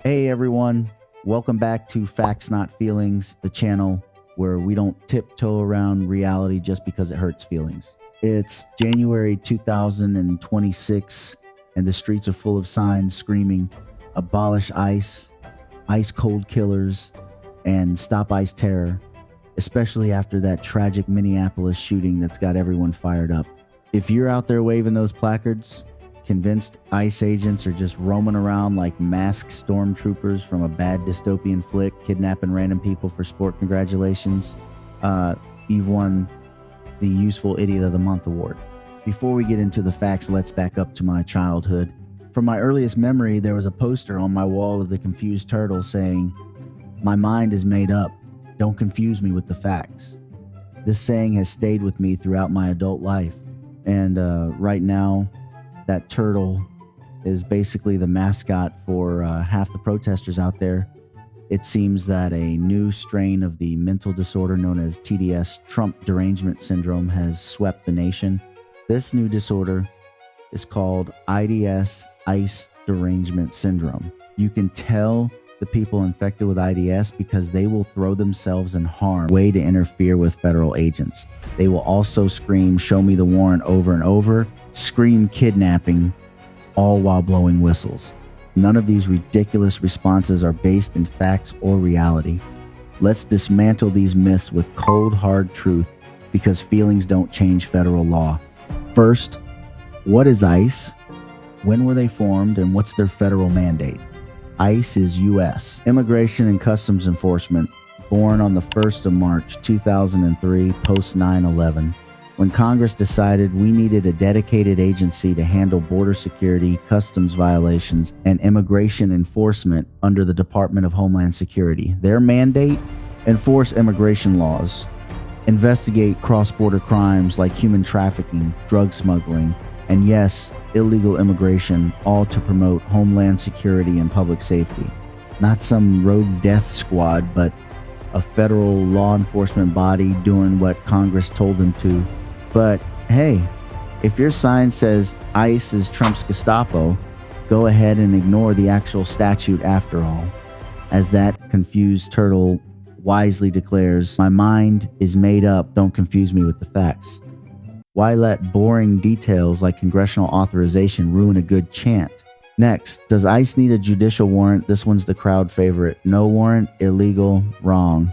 Hey everyone, welcome back to Facts Not Feelings, the channel where we don't tiptoe around reality just because it hurts feelings. It's January 2026, and the streets are full of signs screaming, abolish ICE, ice cold killers, and stop ICE terror, especially after that tragic Minneapolis shooting that's got everyone fired up. If you're out there waving those placards, convinced ICE agents are just roaming around like masked stormtroopers from a bad dystopian flick, kidnapping random people for sport congratulations, you've won the Useful Idiot of the Month award. Before we get into the facts, let's back up to my childhood. From my earliest memory, there was a poster on my wall of the confused turtle saying, "My mind is made up. Don't confuse me with the facts." This saying has stayed with me throughout my adult life. And right now, that turtle is basically the mascot for half the protesters out there. It seems that a new strain of the mental disorder known as TDS, Trump Derangement Syndrome, has swept the nation. This new disorder is called IDS, Ice Derangement Syndrome. You can tell the people infected with IDS because they will throw themselves in harm's way to interfere with federal agents. They will also scream, "Show me the warrant," over and over, scream kidnapping, all while blowing whistles. None of these ridiculous responses are based in facts or reality. Let's dismantle these myths with cold, hard truth, because feelings don't change federal law. First, what is ICE? When were they formed, and what's their federal mandate? ICE is U.S. Immigration and Customs Enforcement, born on the 1st of March 2003, post 9/11. When Congress decided we needed a dedicated agency to handle border security, customs violations, and immigration enforcement under the Department of Homeland Security. Their mandate? Enforce immigration laws, investigate cross-border crimes like human trafficking, drug smuggling, and yes, illegal immigration, all to promote homeland security and public safety. Not some rogue death squad, but a federal law enforcement body doing what Congress told them to. But hey, if your sign says ICE is Trump's Gestapo, go ahead and ignore the actual statute after all. As that confused turtle wisely declares, "My mind is made up, don't confuse me with the facts." Why let boring details like congressional authorization ruin a good chant? Next, does ICE need a judicial warrant? This one's the crowd favorite. No warrant, illegal, wrong.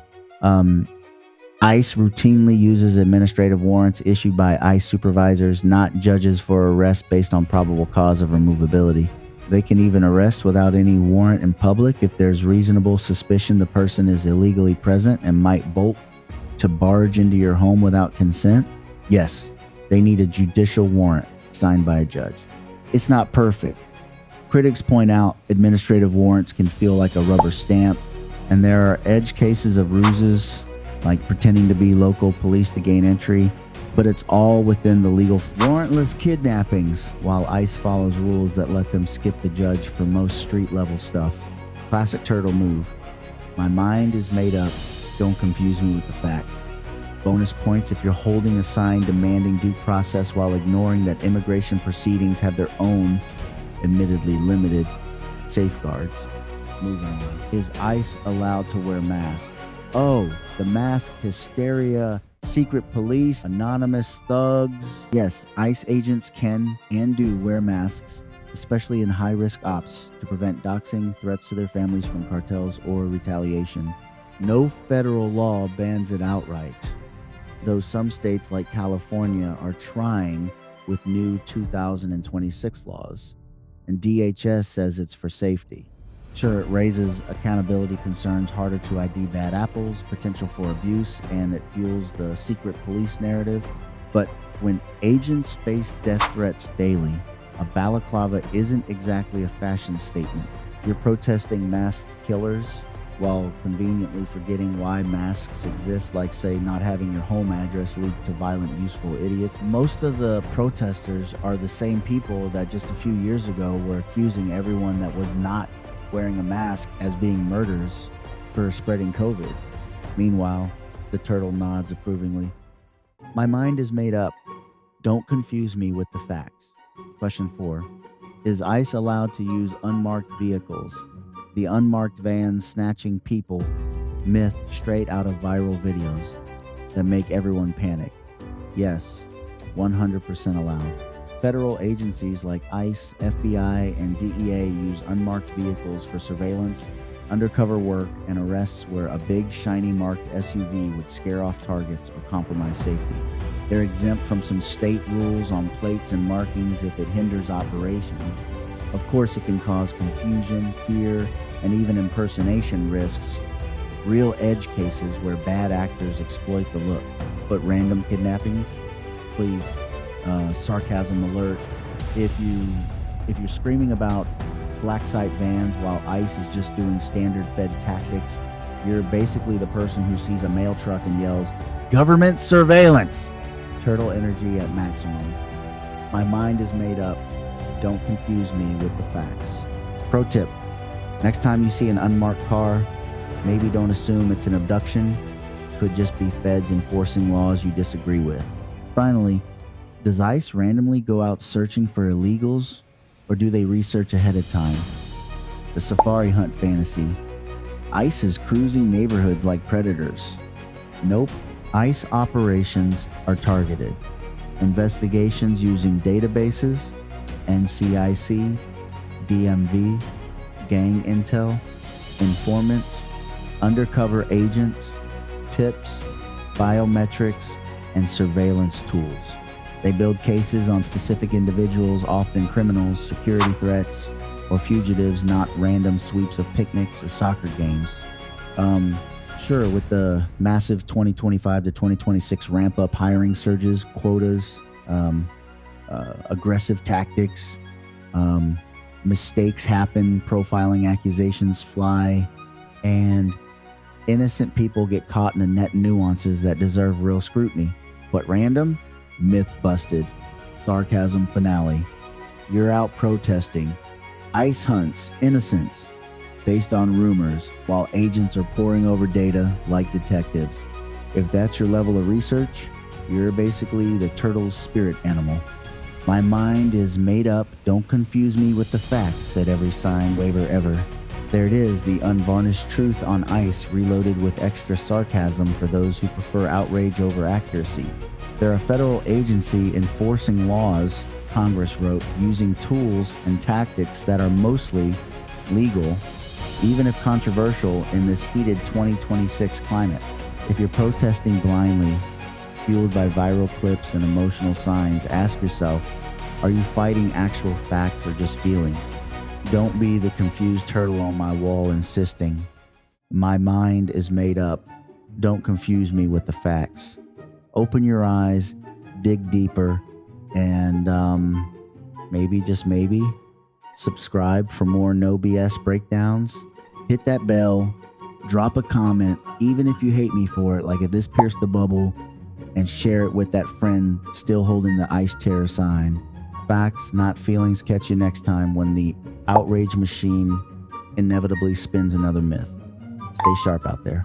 ICE routinely uses administrative warrants issued by ICE supervisors, not judges, for arrest based on probable cause of removability. They can even arrest without any warrant in public if there's reasonable suspicion the person is illegally present and might bolt to barge into your home without consent. Yes, they need a judicial warrant signed by a judge. It's not perfect. Critics point out administrative warrants can feel like a rubber stamp, and there are edge cases of ruses like pretending to be local police to gain entry, but it's all within the legal warrantless kidnappings, while ICE follows rules that let them skip the judge for most street-level stuff. Classic turtle move. My mind is made up. Don't confuse me with the facts. Bonus points if you're holding a sign demanding due process while ignoring that immigration proceedings have their own, admittedly limited, safeguards. Moving on. Is ICE allowed to wear masks? Oh, the mask hysteria, secret police, anonymous thugs. Yes, ICE agents can and do wear masks, especially in high-risk ops, to prevent doxing, threats to their families from cartels, or retaliation. No federal law bans it outright, though some states like California are trying with new 2026 laws, and DHS says it's for safety. Sure, it raises accountability concerns, harder to ID bad apples, potential for abuse, and it fuels the secret police narrative. But when agents face death threats daily, a balaclava isn't exactly a fashion statement. You're protesting masked killers while conveniently forgetting why masks exist, like, say, not having your home address leaked to violent, useful idiots. Most of the protesters are the same people that just a few years ago were accusing everyone that was not wearing a mask as being murderers for spreading COVID. Meanwhile, the turtle nods approvingly. My mind is made up. Don't confuse me with the facts. Question 4. Is ICE allowed to use unmarked vehicles? The unmarked vans snatching people, myth straight out of viral videos that make everyone panic. Yes, 100% allowed. Federal agencies like ICE, FBI, and DEA use unmarked vehicles for surveillance, undercover work, and arrests where a big, shiny marked SUV would scare off targets or compromise safety. They're exempt from some state rules on plates and markings if it hinders operations. Of course, it can cause confusion, fear, and even impersonation risks. Real edge cases where bad actors exploit the look. But random kidnappings? Please, sarcasm alert. If you're screaming about black site vans while ICE is just doing standard Fed tactics, you're basically the person who sees a mail truck and yells, "Government surveillance!" Turtle energy at maximum. My mind is made up. Don't confuse me with the facts. Pro tip: next time you see an unmarked car, maybe don't assume it's an abduction. Could just be feds enforcing laws you disagree with. Finally, does ICE randomly go out searching for illegals, or do they research ahead of time? The safari hunt fantasy. ICE is cruising neighborhoods like predators. Nope, ICE operations are targeted. Investigations using databases, NCIC, DMV, gang intel, informants, undercover agents, tips, biometrics, and surveillance tools. They build cases on specific individuals, often criminals, security threats, or fugitives, not random sweeps of picnics or soccer games. Sure, with the massive 2025 to 2026 ramp up hiring surges, quotas, aggressive tactics, mistakes happen, profiling accusations fly, and innocent people get caught in the net nuances that deserve real scrutiny. But random? Myth busted. Sarcasm finale. You're out protesting. ICE hunts innocents based on rumors while agents are poring over data like detectives. If that's your level of research, you're basically the turtle's spirit animal. My mind is made up. Don't confuse me with the facts, said every sign waiver ever. There it is, the unvarnished truth on ICE, reloaded with extra sarcasm for those who prefer outrage over accuracy. They're a federal agency enforcing laws, Congress wrote, using tools and tactics that are mostly legal, even if controversial in this heated 2026 climate. If you're protesting blindly, fueled by viral clips and emotional signs, ask yourself, are you fighting actual facts or just feelings? Don't be the confused turtle on my wall insisting, my mind is made up. Don't confuse me with the facts. Open your eyes, dig deeper, and maybe, just maybe, subscribe for more no BS breakdowns. Hit that bell, drop a comment, even if you hate me for it, like if this pierced the bubble, and share it with that friend still holding the ICE terror sign. Facts, not feelings. Catch you next time when the outrage machine inevitably spins another myth. Stay sharp out there.